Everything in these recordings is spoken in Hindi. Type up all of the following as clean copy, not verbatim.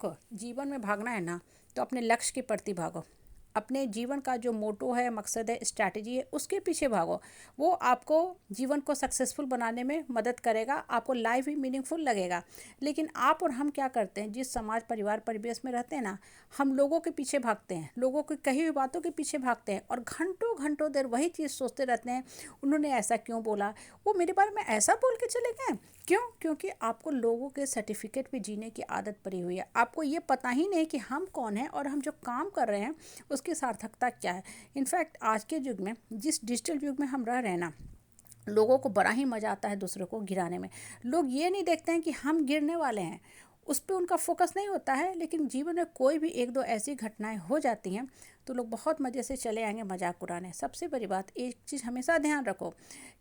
देखो, जीवन में भागना है ना, तो अपने लक्ष्य के प्रति भागो। अपने जीवन का जो मोटो है, मकसद है, स्ट्रैटेजी है, उसके पीछे भागो। वो आपको जीवन को सक्सेसफुल बनाने में मदद करेगा, आपको लाइफ भी मीनिंगफुल लगेगा। लेकिन आप और हम क्या करते हैं, जिस समाज परिवार परिवेश में रहते हैं ना, हम लोगों के पीछे भागते हैं, लोगों की कही हुई बातों के पीछे भागते हैं और घंटों घंटों देर वही चीज़ सोचते रहते हैं। उन्होंने ऐसा क्यों बोला, वो मेरे बारे में ऐसा बोल के चले गए, क्यों? क्योंकि आपको लोगों के सर्टिफिकेट पे जीने की आदत पड़ी हुई है। आपको ये पता ही नहीं कि हम कौन हैं और हम जो काम कर रहे हैं उसकी सार्थकता क्या है। इनफैक्ट आज के युग में, जिस डिजिटल युग में हम रह रहे हैं ना, लोगों को बड़ा ही मज़ा आता है दूसरों को गिराने में। लोग ये नहीं देखते हैं कि हम गिरने वाले हैं, उस पर उनका फोकस नहीं होता है। लेकिन जीवन में कोई भी एक दो ऐसी घटनाएं हो जाती हैं तो लोग बहुत मज़े से चले आएंगे मजाक उड़ाने। सबसे बड़ी बात, एक चीज़ हमेशा ध्यान रखो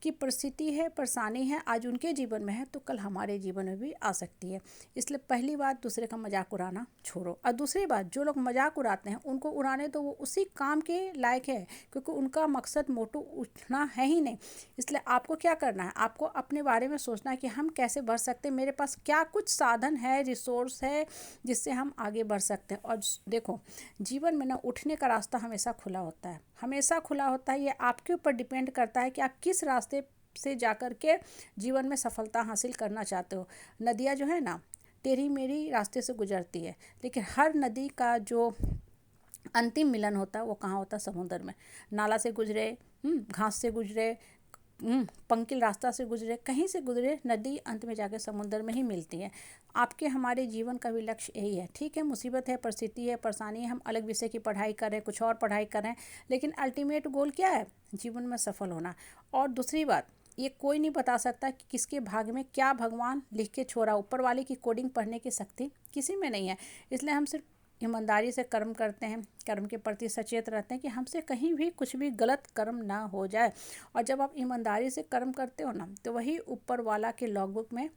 कि परिस्थिति है, परेशानी है, आज उनके जीवन में है तो कल हमारे जीवन में भी आ सकती है। इसलिए पहली बात, दूसरे का मजाक उड़ाना छोड़ो। और दूसरी बात, जो लोग मजाक उड़ाते हैं उनको उड़ाने तो वो उसी काम के लायक है, क्योंकि उनका मकसद मोटो उठना है ही नहीं। इसलिए आपको क्या करना है, आपको अपने बारे में सोचना है कि हम कैसे बढ़ सकते हैं, मेरे पास क्या कुछ साधन है, रिसोर्स है जिससे हम आगे बढ़ सकते हैं। और देखो, जीवन में ना उठने का रास्ता हमेशा खुला होता है, हमेशा खुला होता है। ये आपके ऊपर डिपेंड करता है कि आप किस रास्ते से जाकर के जीवन में सफलता हासिल करना चाहते हो। नदियाँ जो है ना, तेरी मेरी रास्ते से गुजरती है, लेकिन हर नदी का जो अंतिम मिलन होता है वो कहाँ होता है? समुद्र में। नाला से गुजरे, घास से गुजरे, पंकिल रास्ता से गुजरे, कहीं से गुजरे, नदी अंत में जाकर समुद्र में ही मिलती है। आपके हमारे जीवन का भी लक्ष्य यही है। ठीक है, मुसीबत है, परिस्थिति है, परेशानी है, हम अलग विषय की पढ़ाई कर रहे हैं, कुछ और पढ़ाई कर रहे हैं, लेकिन अल्टीमेट गोल क्या है? जीवन में सफल होना। और दूसरी बात, ये कोई नहीं बता सकता कि किसके भाग्य में क्या भगवान लिख के छोड़ा। ऊपर वाले की कोडिंग पढ़ने की शक्ति किसी में नहीं है। इसलिए हम सिर्फ ईमानदारी से कर्म करते हैं, कर्म के प्रति सचेत रहते हैं कि हमसे कहीं भी कुछ भी गलत कर्म ना हो जाए। और जब आप ईमानदारी से कर्म करते हो ना, तो वही ऊपर वाला के लॉगबुक में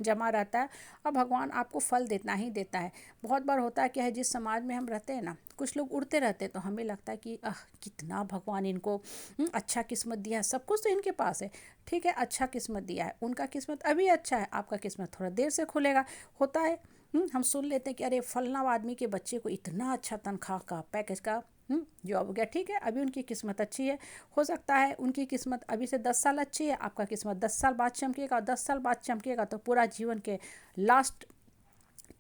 जमा रहता है और भगवान आपको फल देता ही देता है। बहुत बार होता है क्या है, जिस समाज में हम रहते हैं ना, कुछ लोग उड़ते रहते हैं तो हमें लगता है कि कितना भगवान इनको अच्छा किस्मत दिया है, सब कुछ तो इनके पास है। ठीक है, अच्छा किस्मत दिया है, उनका किस्मत अभी अच्छा है, आपका किस्मत थोड़ा देर से खुलेगा। होता है, हम सुन लेते हैं कि अरे फलना आदमी के बच्चे को इतना अच्छा तनख्वाह का पैकेज का जॉब हो गया। ठीक है, अभी उनकी किस्मत अच्छी है, हो सकता है उनकी किस्मत अभी से 10 साल अच्छी है, आपका किस्मत 10 साल बाद चमकेगा, और 10 साल बाद चमकेगा तो पूरा जीवन के लास्ट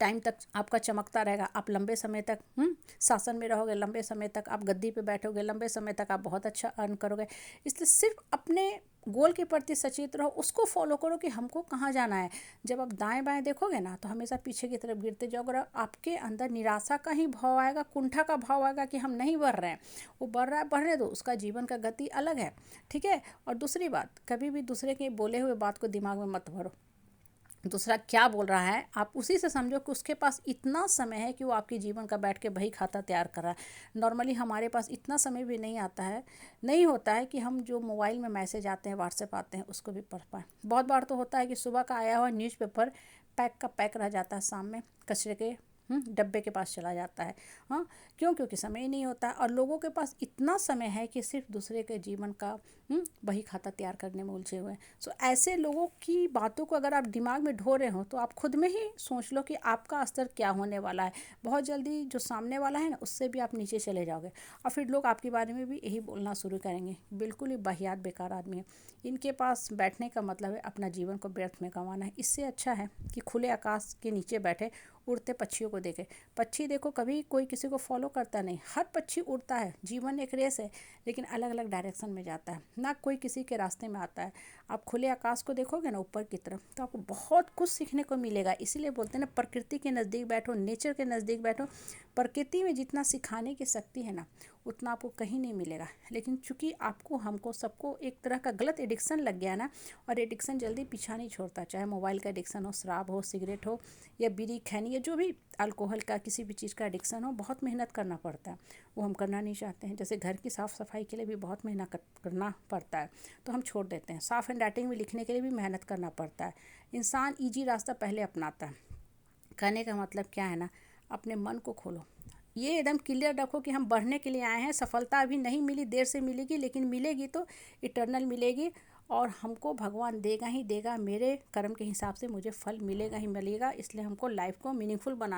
टाइम तक आपका चमकता रहेगा। आप लंबे समय तक शासन में रहोगे, लंबे समय तक आप गद्दी पे बैठोगे, लंबे समय तक आप बहुत अच्छा अर्न करोगे। इसलिए सिर्फ अपने गोल के प्रति सचेत रहो, उसको फॉलो करो कि हमको कहाँ जाना है। जब आप दाएं बाएं देखोगे ना, तो हमेशा पीछे की तरफ गिरते जाओगे और आपके अंदर निराशा का ही भाव आएगा, कुंठा का भाव आएगा कि हम नहीं बढ़ रहे हैं। वो बढ़ रहा है, बढ़ने दो, उसका जीवन का गति अलग है। ठीक है। और दूसरी बात, कभी भी दूसरे के बोले हुए बात को दिमाग में मत भरो। दूसरा क्या बोल रहा है आप उसी से समझो कि उसके पास इतना समय है कि वो आपके जीवन का बैठ के बही खाता तैयार कर रहा है। नॉर्मली हमारे पास इतना समय भी नहीं आता है, नहीं होता है कि हम जो मोबाइल में मैसेज आते हैं, व्हाट्सएप आते हैं, उसको भी पढ़ पाएँ। बहुत बार तो होता है कि सुबह का आया हुआ न्यूज़पेपर पैक का पैक रह जाता है, शाम में कचरे के डब्बे के पास चला जाता है। हाँ, क्यों? क्योंकि समय ही नहीं होता है। और लोगों के पास इतना समय है कि सिर्फ दूसरे के जीवन का बही खाता तैयार करने में उलझे हुए हैं। सो ऐसे लोगों की बातों को अगर आप दिमाग में ढो रहे हो तो आप खुद में ही सोच लो कि आपका स्तर क्या होने वाला है। बहुत जल्दी जो सामने वाला है ना, उससे भी आप नीचे चले जाओगे और फिर लोग आपके बारे में भी यही बोलना शुरू करेंगे, बिल्कुल ही वाहियात बेकार आदमी है, इनके पास बैठने का मतलब है अपना जीवन को व्यर्थ में गंवाना है। इससे अच्छा है कि खुले आकाश के नीचे बैठे उड़ते पक्षियों को देखे। पक्षी देखो, कभी कोई किसी को फॉलो करता नहीं, हर पक्षी उड़ता है। जीवन एक रेस है, लेकिन अलग अलग डायरेक्शन में जाता है, ना कोई किसी के रास्ते में आता है। आप खुले आकाश को देखोगे ना ऊपर की तरफ, तो आपको बहुत कुछ सीखने को मिलेगा। इसीलिए बोलते हैं ना, प्रकृति के नज़दीक बैठो, नेचर के नज़दीक बैठो। प्रकृति में जितना सिखाने की शक्ति है ना, उतना आपको कहीं नहीं मिलेगा। लेकिन चूंकि आपको, हमको, सबको एक तरह का गलत एडिक्शन लग गया ना, और एडिक्शन जल्दी पीछा नहीं छोड़ता। चाहे मोबाइल का एडिक्शन हो, शराब हो, सिगरेट हो, या बीड़ी खैनी, या जो भी अल्कोहल का किसी भी चीज़ का एडिक्शन हो, बहुत मेहनत करना पड़ता है। वो हम करना नहीं चाहते हैं। जैसे घर की साफ़ सफाई के लिए भी बहुत मेहनत करना पड़ता है, तो हम छोड़ देते हैं। साफ़ हैंड राइटिंग में लिखने के लिए भी मेहनत करना पड़ता है। इंसान ईजी रास्ता पहले अपनाता है। कहने का मतलब क्या है ना, अपने मन को खोलो, ये एकदम क्लियर रखो कि हम बढ़ने के लिए आए हैं। सफलता अभी नहीं मिली, देर से मिलेगी, लेकिन मिलेगी तो इटर्नल मिलेगी, और हमको भगवान देगा ही देगा। मेरे कर्म के हिसाब से मुझे फल मिलेगा ही मिलेगा। इसलिए हमको लाइफ को मीनिंगफुल बना